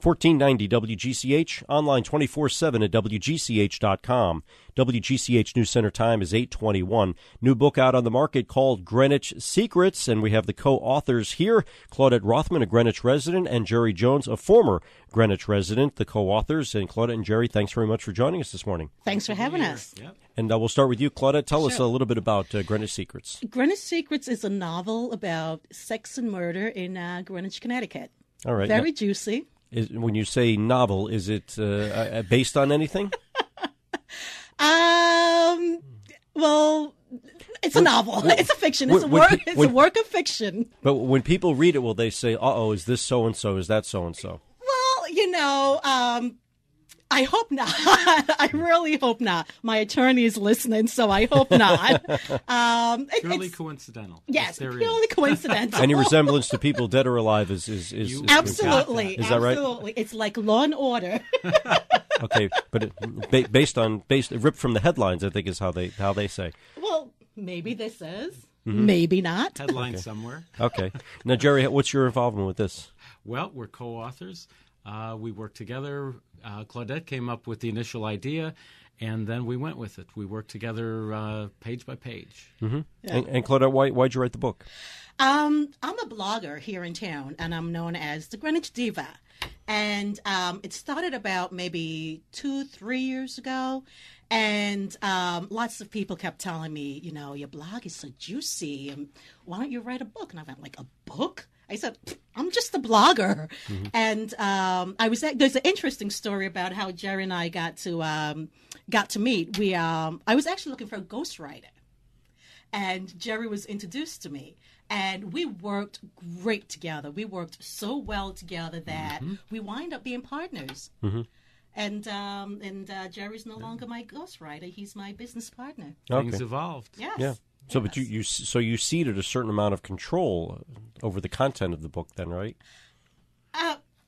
1490 WGCH, online 24/7 at WGCH.com. WGCH News Center time is 8:21. New book out on the market called Greenwich Secrets, and we have the co-authors here, Claudette Rothman, a Greenwich resident, and Jerry Jones, a former Greenwich resident, the co-authors. And Claudette and Jerry, thanks very much for joining us this morning. Thanks for having us. Yep. And we'll start with you, Claudette. Tell us a little bit about Greenwich Secrets. Greenwich Secrets is a novel about sex and murder in Greenwich, Connecticut. All right. Very juicy. When you say novel, is it based on anything? Well, it's a novel. It's a fiction. It's a work of fiction. But when people read it, will they say, "Uh-oh, is this so-and-so? Is that so-and-so?" Well, I hope not. I really hope not. My attorney is listening, so I hope not. Purely coincidental. Yes, purely coincidental. Any resemblance to people dead or alive is absolutely. Is that right? Absolutely. It's like Law and Order. Okay, but based ripped from the headlines, I think is how they say. Well, maybe this is. Mm-hmm. Maybe not. Headline somewhere. Okay. Now, Jerry, what's your involvement with this? Well, we're co-authors. We worked together. Claudette came up with the initial idea, and then we went with it. We worked together page by page. Mm-hmm. Yeah. And Claudette, why'd you write the book? I'm a blogger here in town, and I'm known as the Greenwich Diva. And it started about maybe 2-3 years ago. And lots of people kept telling me, your blog is so juicy. And why don't you write a book? And I went, like, a book? I said, I'm just a blogger. Mm-hmm. And there's an interesting story about how Jerry and I got to meet. I was actually looking for a ghostwriter, and Jerry was introduced to me, and we worked great together. We worked so well together that we wind up being partners. Mm-hmm. And Jerry's no longer my ghostwriter; he's my business partner. Things evolved. Yes. Yeah. So, but you ceded a certain amount of control over the content of the book, then, right?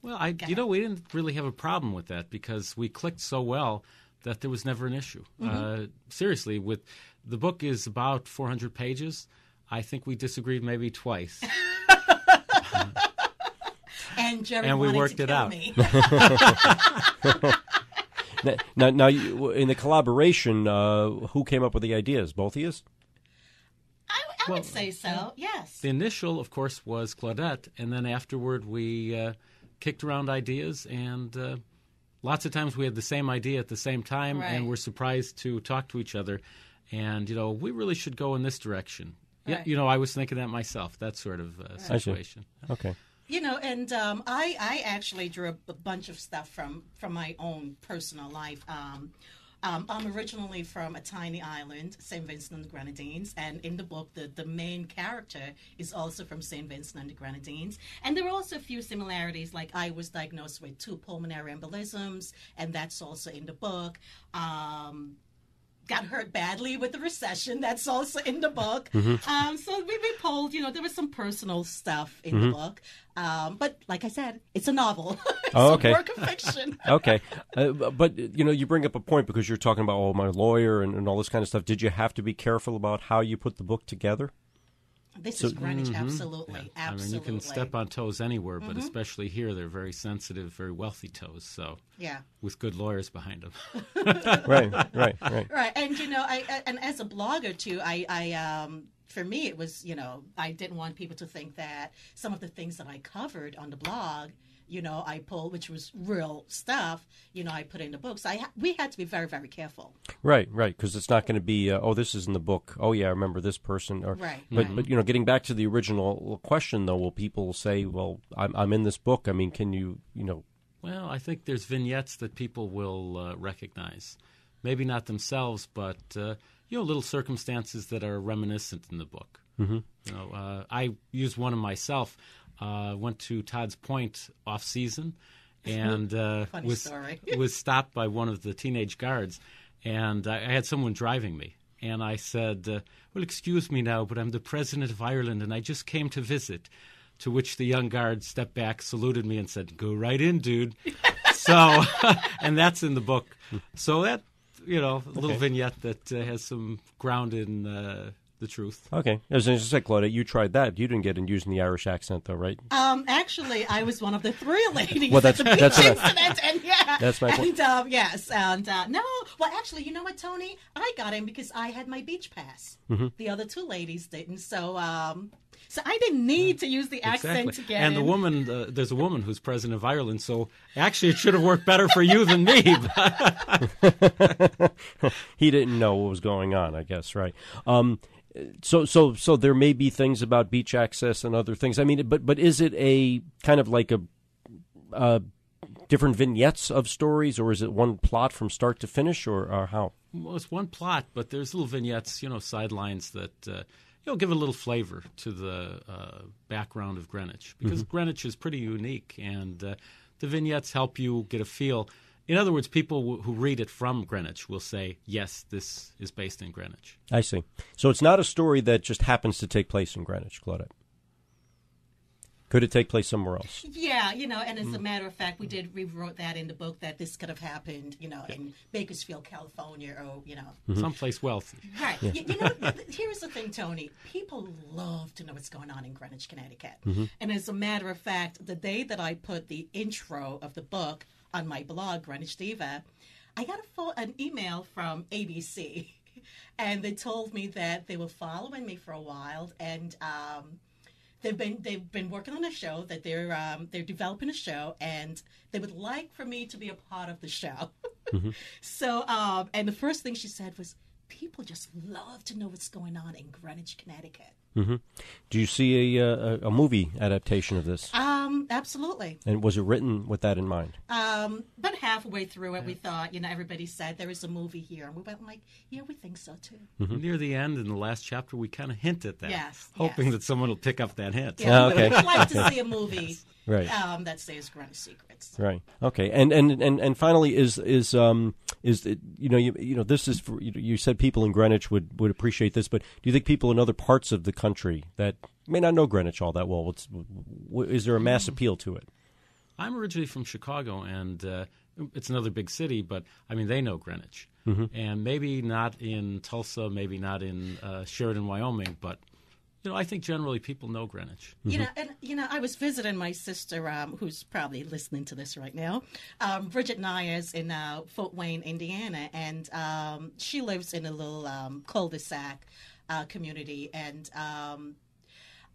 Well, we didn't really have a problem with that because we clicked so well that there was never an issue. Mm-hmm. Seriously, the book is about 400 pages. I think we disagreed maybe twice. And Jerry and we wanted worked to it kill out. Me. Now, in the collaboration, who came up with the ideas? Both of you? I would say so, yes. The initial, of course, was Claudette, and then afterward we kicked around ideas, and lots of times we had the same idea at the same time, right. And we're surprised to talk to each other, and, we really should go in this direction. Right. Yeah, I was thinking that myself, that sort of situation. Okay. And I actually drew a bunch of stuff from my own personal life. I'm originally from a tiny island, St. Vincent and the Grenadines, and in the book, the main character is also from St. Vincent and the Grenadines. And there are also a few similarities, like I was diagnosed with 2 pulmonary embolisms, and that's also in the book. Got hurt badly with the recession. That's also in the book. Mm-hmm. So we pulled, there was some personal stuff in the book. But like I said, it's a novel. It's okay. a work of fiction. Okay. But, you bring up a point because you're talking about, my lawyer and all this kind of stuff. Did you have to be careful about how you put the book together? This is Greenwich, absolutely, yeah. absolutely. You can step on toes anywhere, but especially here, they're very sensitive, very wealthy toes. So, with good lawyers behind them. Right. And and as a blogger too, I for me it was I didn't want people to think that some of the things that I covered on the blog, I pulled, which was real stuff, I put in the books. We had to be very, very careful. Right, because it's not going to be, this is in the book. Oh, yeah, I remember this person. Right. But getting back to the original question, though, will people say, well, I'm in this book. I mean, can you. Well, I think there's vignettes that people will recognize. Maybe not themselves, but, little circumstances that are reminiscent in the book. Mm-hmm. I used one of myself. Went to Todd's Point off season, and was stopped by one of the teenage guards, and I had someone driving me, and I said, "Well, excuse me now, but I'm the president of Ireland, and I just came to visit." To which the young guard stepped back, saluted me, and said, "Go right in, dude." So, and that's in the book. So that little vignette that has some ground in the truth. Okay. As I said, Claudette, you tried that. You didn't get in using the Irish accent, though, right? Actually, I was one of the 3 ladies Well, at the beach incident, and that's my point. And yes, and no. Well, actually, you know what, Tony? I got in because I had my beach pass. The other 2 ladies didn't, so I didn't need to use the accent to get in. And the woman, there's a woman who's president of Ireland, so actually it should have worked better for you than me. He didn't know what was going on, I guess, right? So there may be things about beach access and other things. I mean, but is it a kind of like a different vignettes of stories, or is it one plot from start to finish, or how? Well, it's one plot, but there's little vignettes, sidelines that give a little flavor to the background of Greenwich, because Greenwich is pretty unique, and the vignettes help you get a feel. In other words, people who read it from Greenwich will say, yes, this is based in Greenwich. I see. So it's not a story that just happens to take place in Greenwich, Claudette. Could it take place somewhere else? Yeah, and as a matter of fact, we wrote that in the book, that this could have happened, in Bakersfield, California, or, someplace wealthy. Right. Yeah. Here's the thing, Tony. People love to know what's going on in Greenwich, Connecticut. And as a matter of fact, the day that I put the intro of the book on my blog, Greenwich Diva, I got an email from ABC, and they told me that they were following me for a while, and they've been working on a show, that they're developing a show, and they would like for me to be a part of the show. So, and the first thing she said was, people just love to know what's going on in Greenwich, Connecticut. Do you see a movie adaptation of this? Absolutely. And was it written with that in mind? But halfway through it, we thought, everybody said there is a movie here, and we went like, yeah, we think so too. Near the end, in the last chapter, we kind of hint at that, yes, hoping that someone will pick up that hint. Yeah, okay. We'd like to see a movie, right? That says Greenwich Secrets. Right. Okay. And finally, is this is for, you said people in Greenwich would appreciate this, but do you think people in other parts of the country that may not know Greenwich all that well, is there a mass appeal to it? I'm originally from Chicago, and it's another big city, but I mean, they know Greenwich. And maybe not in Tulsa, maybe not in Sheridan, Wyoming, but I think generally people know Greenwich. I was visiting my sister, who's probably listening to this right now, Bridget Nyers in Fort Wayne, Indiana, and she lives in a little cul-de-sac community, and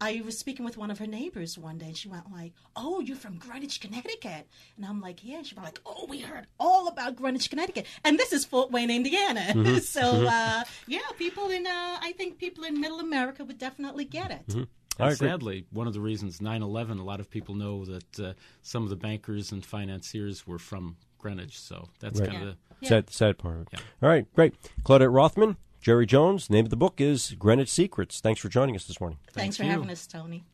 I was speaking with one of her neighbors one day, and she went like, "Oh, you're from Greenwich, Connecticut?" And I'm like, "Yeah." And she went like, "Oh, we heard all about Greenwich, Connecticut." And this is Fort Wayne, Indiana. So, people I think people in Middle America would definitely get it. And sadly, one of the reasons 9/11, a lot of people know that some of the bankers and financiers were from Greenwich. So that's kind of the sad part of it. Yeah. All right, great. Claudette Rothman, Jerry Jones. The name of the book is Greenwich Secrets. Thanks for joining us this morning. Thanks for having us, Tony.